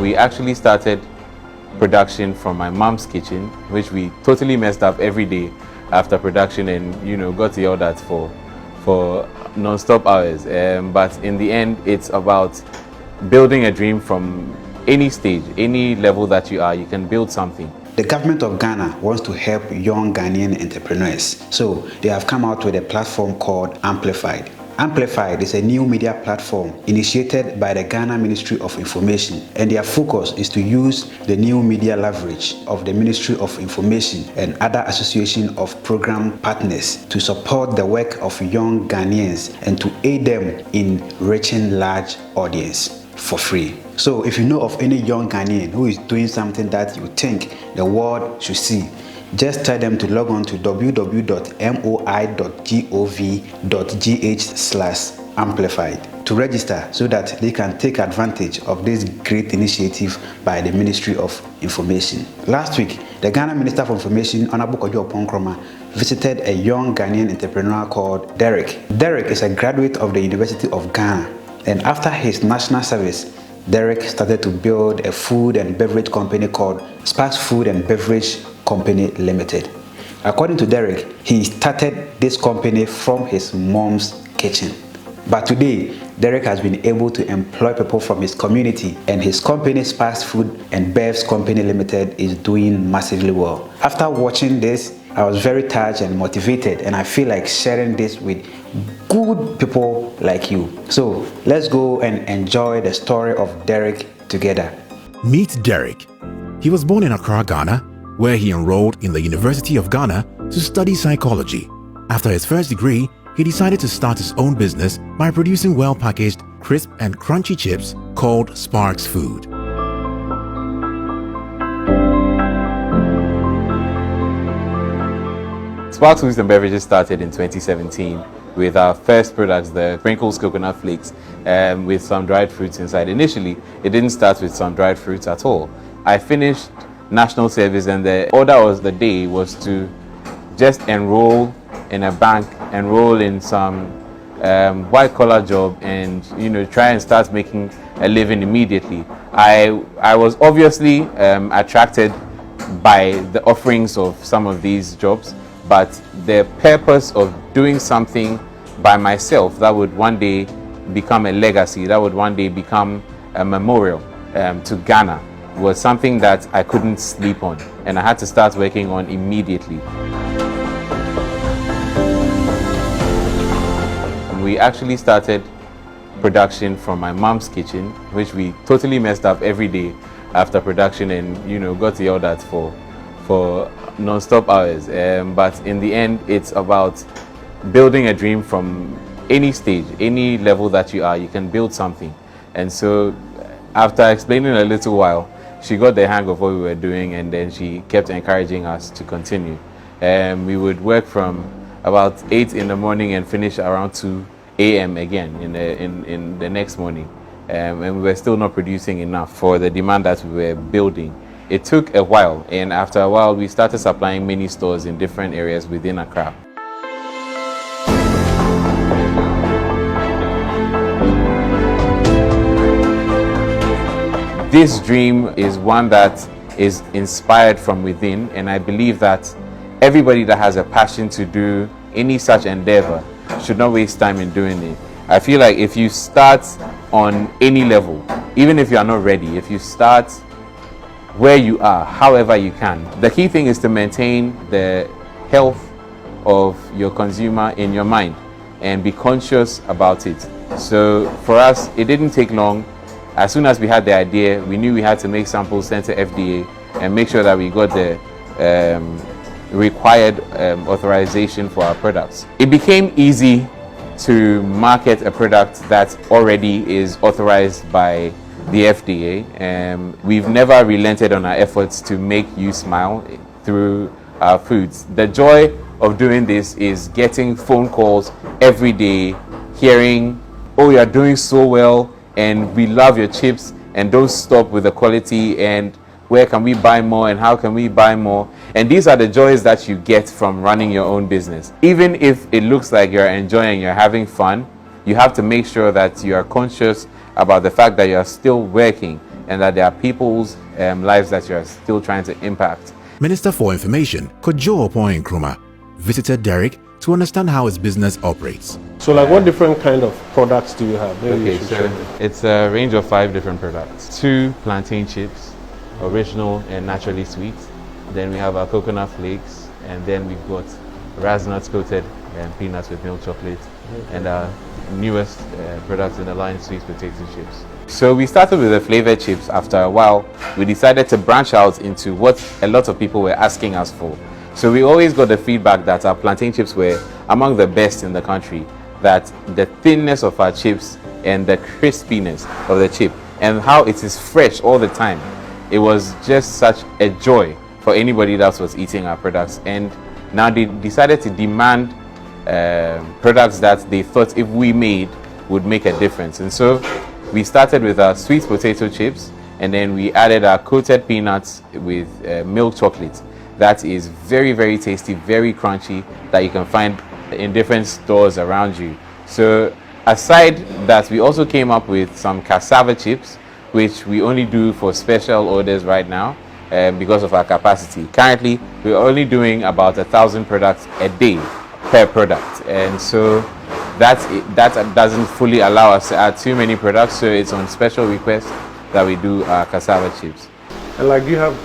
We actually started production from my mom's kitchen, which we totally messed up every day after production, and got yelled at for non-stop hours. But in the end, it's about building a dream from any stage, any level that you are. You can build something. The government of Ghana wants to help young Ghanaian entrepreneurs, so they have come out with a platform called Amplified. Amplified is a new media platform initiated by the Ghana Ministry of Information, and their focus is to use the new media leverage of the Ministry of Information and other association of program partners to support the work of young Ghanaians and to aid them in reaching large audience for free. So if you know of any young Ghanaian who is doing something that you think the world should see, just tell them to log on to www.moi.gov.gh/amplified to register so that they can take advantage of this great initiative by the Ministry of Information. Last week, the Ghana Minister for Information, Honorable Kojo Oponkroma, visited a young Ghanaian entrepreneur called Derek. Derek is a graduate of the University of Ghana, and after his national service, Derek started to build a food and beverage company called Sparkxx Food and Beverage Company Limited. According to Derek, he started this company from his mom's kitchen. But today, Derek has been able to employ people from his community, and his company, Sparkxx Food and Bevs Company Limited, is doing massively well. After watching this, I was very touched and motivated, and I feel like sharing this with good people like you. So let's go and enjoy the story of Derek together. Meet Derek. He was born in Accra, Ghana, where he enrolled in the University of Ghana to study psychology. After his first degree, he decided to start his own business by producing well-packaged, crisp and crunchy chips called Sparkxx Food. Sparkxx Foods and Beverages started in 2017 with our first products, the Sprinkles coconut flakes, with some dried fruits inside. Initially, it didn't start with some dried fruits at all. I finished national service, and the order of the day was to just enroll in a bank, enroll in some white-collar job, and try and start making a living immediately. I was obviously attracted by the offerings of some of these jobs, but the purpose of doing something by myself that would one day become a legacy, that would one day become a memorial to Ghana, was something that I couldn't sleep on, and I had to start working on immediately. We actually started production from my mom's kitchen, which we totally messed up every day after production, and got yelled at for non-stop hours. But in the end, it's about building a dream from any stage, any level that you are. You can build something. And so after explaining a little while, she got the hang of what we were doing, and then she kept encouraging us to continue. We would work from about 8 in the morning and finish around 2 a.m. again in the next morning. And we were still not producing enough for the demand that we were building. It took a while, and after a while, we started supplying many stores in different areas within Accra. This dream is one that is inspired from within, and I believe that everybody that has a passion to do any such endeavor should not waste time in doing it. I feel like if you start on any level, even if you are not ready, if you start where you are, however you can, the key thing is to maintain the health of your consumer in your mind and be conscious about it. So for us, it didn't take long. As soon as we had the idea, we knew we had to make samples, sent to FDA, and make sure that we got the required authorization for our products. It became easy to market a product that already is authorized by the FDA. We've never relented on our efforts to make you smile through our foods. The joy of doing this is getting phone calls every day, hearing, oh, you're doing so well, and we love your chips, and don't stop with the quality, and where can we buy more, and how can we buy more? And these are the joys that you get from running your own business. Even if it looks like you're enjoying, you're having fun, you have to make sure that you are conscious about the fact that you're still working and that there are people's lives that you are still trying to impact. Minister for Information, Kojo Nkrumah, visited Derek to understand how his business operates. So like what different kind of products do you have? Maybe Okay, so it's a range of 5 different products. 2 plantain chips, original and naturally sweet. Then we have our coconut flakes, and then we've got razznuts coated peanuts with milk chocolate, and our newest product in the line, sweet potato chips. So we started with the flavored chips. After a while, we decided to branch out into what a lot of people were asking us for. So we always got the feedback that our plantain chips were among the best in the country, that the thinness of our chips and the crispiness of the chip and how it is fresh all the time. It was just such a joy for anybody that was eating our products. And now they decided to demand products that they thought if we made would make a difference. And so we started with our sweet potato chips, and then we added our coated peanuts with milk chocolate. That is very, very tasty, very crunchy, that you can find in different stores around you. So aside that, we also came up with some cassava chips, which we only do for special orders right now because of our capacity. Currently, we're only doing about 1,000 products a day per product, and so that doesn't fully allow us to add too many products, so it's on special request that we do our cassava chips. And like, you have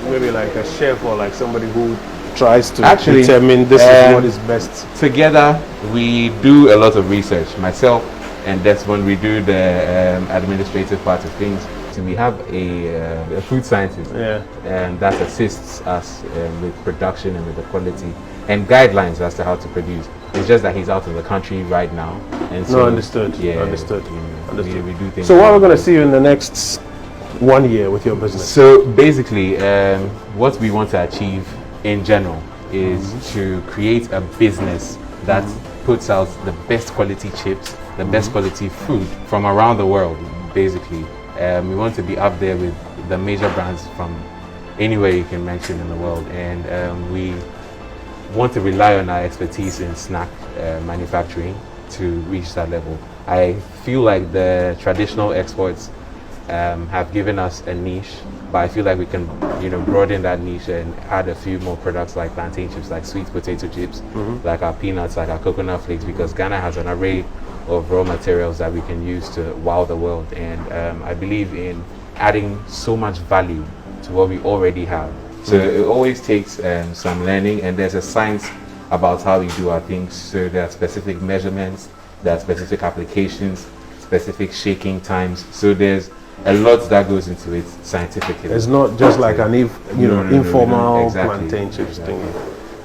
maybe like a chef or like somebody who tries to Actually, determine this is what is best? Together, we do a lot of research. Myself and Desmond, we do the administrative part of things. So we have a food scientist that assists us with production and with the quality and guidelines as to how to produce. It's just that he's out of the country right now, and so understood. Yeah, Understood. We do things. So what are we going to see you in the next 1 year with your business? So basically, what we want to achieve in general is to create a business that puts out the best quality chips, the best quality food from around the world. Basically, we want to be up there with the major brands from anywhere you can mention in the world, and we want to rely on our expertise in snack manufacturing to reach that level. I feel like the traditional exports have given us a niche, but I feel like we can, broaden that niche and add a few more products like plantain chips, like sweet potato chips, like our peanuts, like our coconut flakes, because Ghana has an array of raw materials that we can use to wow the world. And I believe in adding so much value to what we already have. So it always takes some learning, and there's a science about how we do our things. So there are specific measurements, there are specific applications, specific shaking times. So there's a lot that goes into it scientifically. It's not just like an informal Exactly. plantain chips thing.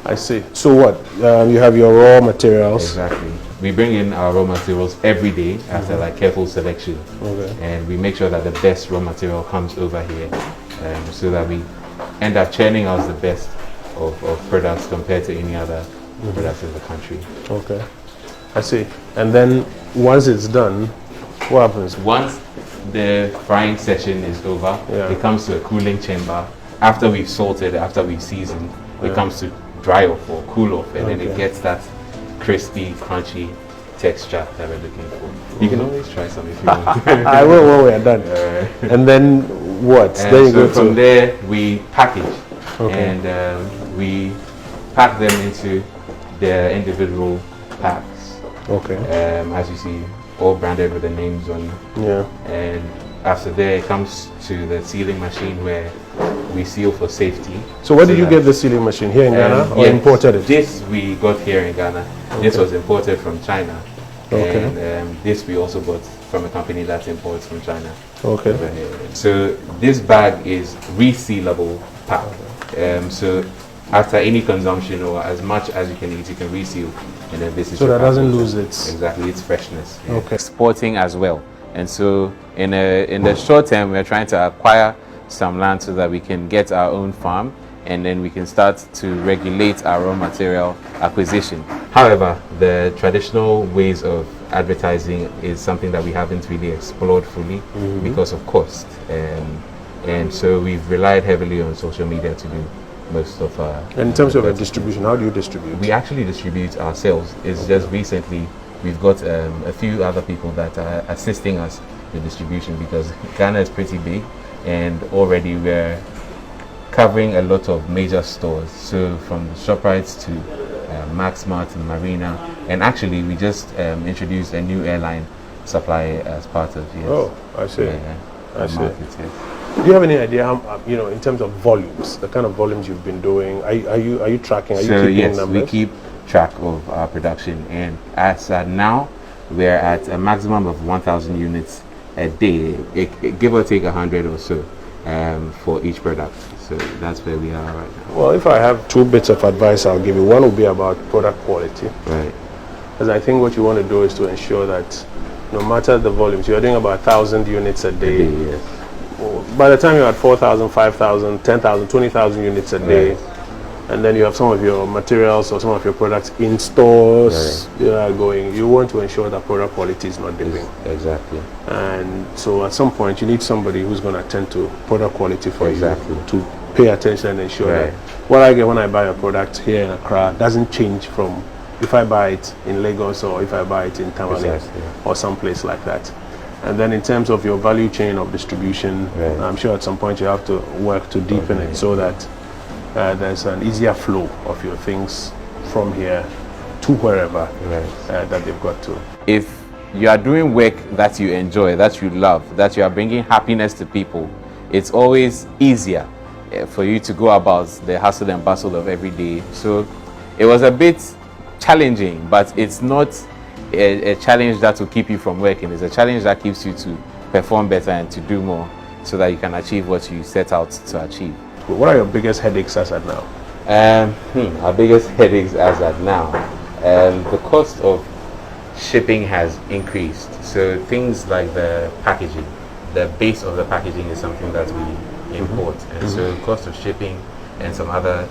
I see. So what? You have your raw materials. Exactly. We bring in our raw materials every day after like careful selection, and we make sure that the best raw material comes over here, so that we end up churning out the best of products compared to any other products in the country. Okay, I see. And then once it's done, what happens? Once the frying session is over, it comes to a cooling chamber. After we've salted, after we've seasoned, it comes to dry off or cool off, and then it gets that crispy, crunchy texture that we're looking for. You can always try some if you want. I will when we're done. And then what? Then you go from there we package, and we pack them into their individual packs. Okay. As you see, all branded with the names on. Yeah. And after there, it comes to the sealing machine where we seal for safety. So where did you get the sealing machine? Here in Ghana, or imported it? This we got here in Ghana. This was imported from China. Okay. And this we also bought from a company that imports from China. Okay. So this bag is resealable pack. So after any consumption or as much as you can eat, you can reseal, and then this is So your that pack. doesn't lose its its freshness. Okay. Exporting as well, and so in the short term, we are trying to acquire some land so that we can get our own farm, and then we can start to regulate our raw material acquisition. However, the traditional ways of advertising is something that we haven't really explored fully because of cost, and so we've relied heavily on social media to do most of our. And in terms of distribution, how do you distribute? We actually distribute ourselves. It's just recently we've got a few other people that are assisting us with distribution, because Ghana is pretty big, and already we're covering a lot of major stores. So from ShopRite to Maxmart and Marina, and actually we just introduced a new airline supply as part of yes. Oh, I see. I see. Market, yes. Do you have any idea how, in terms of volumes, the kind of volumes you've been doing? Are you tracking? Are you keeping yes, numbers? we keep track of our production, and as now we're at a maximum of 1,000 units a day, give or take 100 or so for each product. So that's where we are right now. Well, if I have 2 bits of advice I'll give you, one will be about product quality. Right. Because I think what you want to do is to ensure that no matter the volumes, you're doing about 1,000 units a day. Yes. By the time you're at 4,000, 5,000, 10,000, 20,000 units a day, Right. and then you have some of your materials or some of your products in stores, going, you want to ensure that product quality is not dipping. Exactly. And so at some point you need somebody who's going to attend to product quality for Exactly. you, to pay attention and ensure Right. that what I get when I buy a product here in Accra doesn't change from if I buy it in Lagos or if I buy it in Tamale Exactly. or someplace like that. And then in terms of your value chain of distribution, Right. I'm sure at some point you have to work to deepen it so that there's an easier flow of your things from here to wherever that they've got to. If you are doing work that you enjoy, that you love, that you are bringing happiness to people, it's always easier for you to go about the hustle and bustle of every day. So it was a bit challenging, but it's not a challenge that will keep you from working. It's a challenge that keeps you to perform better and to do more so that you can achieve what you set out to achieve. What are your biggest headaches as at now? Our biggest headaches as at now, the cost of shipping has increased. So things like the packaging, the base of the packaging is something that we import, and so the cost of shipping and some other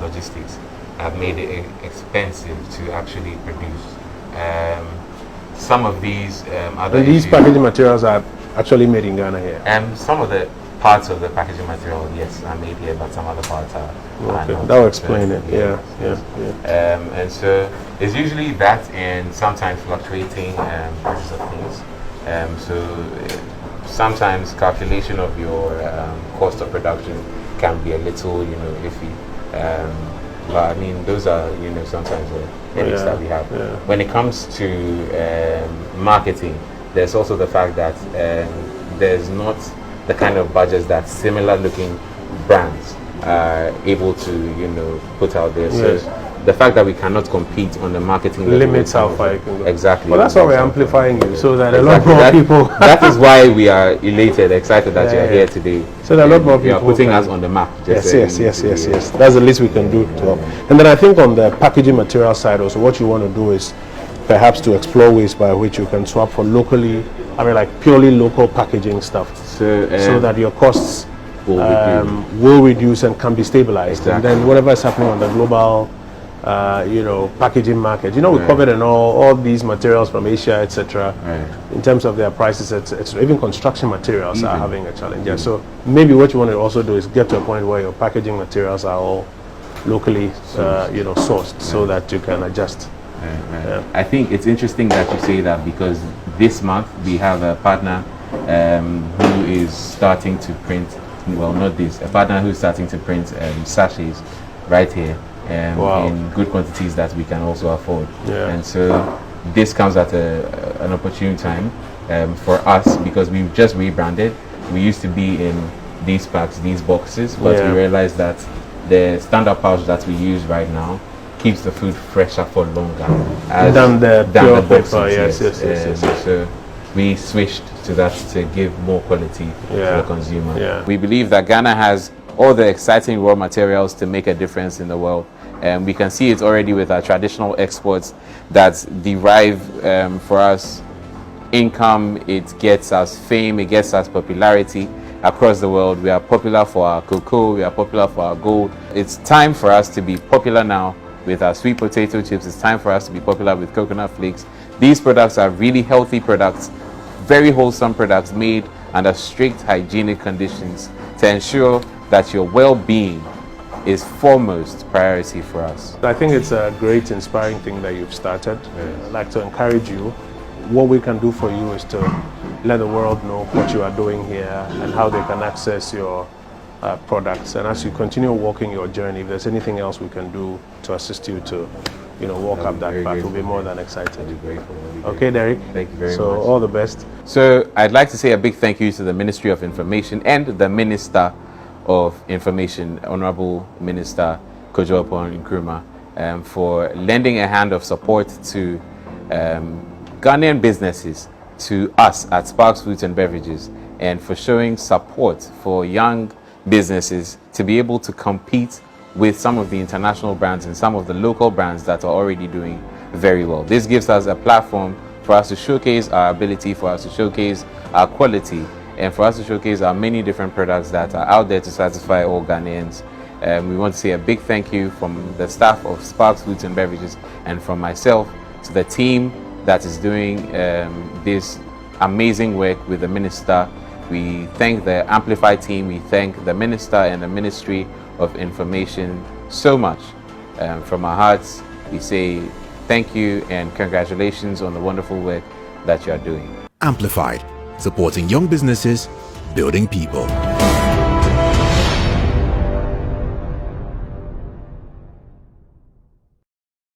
logistics have made it expensive to actually produce. Some of these other And these issues, packaging materials are actually made in Ghana here. some of the parts of the packaging material, yes, are made here, but some other parts are Okay, not. that will explain it. Yes, Yeah. and so it's usually that, and sometimes fluctuating prices of things. Sometimes calculation of your cost of production can be a little, iffy. But I mean, those are, sometimes the headaches that we have. Yeah. When it comes to marketing, there's also the fact that there's not the kind of budgets that similar looking brands are able to, put out there. Yes. So the fact that we cannot compete on the marketing level Limits with how some of far the- you can go. Exactly. Well, that's why we're amplifying you, so that a lot Exactly. more That- people. that is why we are elated, excited that you are Yeah. here today. So that a lot more You are people putting can- us on the map. Yes. That's the least we can do to help. And then I think on the packaging material side also, what you want to do is perhaps to explore ways by which you can swap for locally, purely local packaging stuff, So that your costs will reduce. will reduce and can be stabilized. And Exactly. then whatever is happening on the global, packaging market, we covered and all these materials from Asia, etc. Right. In terms of their prices, etc. Even construction materials are Even. having a challenge. Yeah. So maybe what you want to also do is get to a point where your packaging materials are all locally, sourced, so that you can adjust. Yeah. I think it's interesting that you say that, because this month we have a partner who is starting to print, a partner who's starting to print sachets right here Wow. in good quantities that we can also afford. Yeah. And so this comes at an opportune time for us, because we've just rebranded. We used to be in these packs, these boxes, but Yeah. we realized that the standard pouch that we use right now keeps the food fresher for longer Than the pure boxes, paper, yes. So we switched to that to give more quality to Yeah. the consumer. Yeah. We believe that Ghana has all the exciting raw materials to make a difference in the world. We can see it already with our traditional exports that derive for us income, it gets us fame, it gets us popularity across the world. We are popular for our cocoa, we are popular for our gold. It's time for us to be popular now with our sweet potato chips. It's time for us to be popular with coconut flakes. These products are really healthy products, very wholesome products made under strict hygienic conditions to ensure that your well-being is foremost priority for us. I think it's a great, inspiring thing that you've started. Yes. I'd like to encourage you what we can do for you is to let the world know what you are doing here and how they can access your products. And as you continue walking your journey, if there's anything else we can do to assist you to, walk up that path, we'll be more than excited. Okay, Derek? Thank you very much. So all the best. So I'd like to say a big thank you to the Ministry of Information and the Minister of Information, Honorable Minister Kojo Nkrumah, for lending a hand of support to Ghanaian businesses, to us at Sparkxx Foods and Beverages, and for showing support for young businesses to be able to compete with some of the international brands and some of the local brands that are already doing very well. This gives us a platform for us to showcase our ability, for us to showcase our quality, and for us to showcase our many different products that are out there to satisfy all Ghanaians. We want to say a big thank you from the staff of Sparkxx Foods and Beverages and from myself to the team that is doing this amazing work with the Minister. We thank the Amplify team, we thank the Minister and the Ministry of Information so much. From our hearts, we say thank you and congratulations on the wonderful work that you are doing. Amplified, supporting young businesses, building people.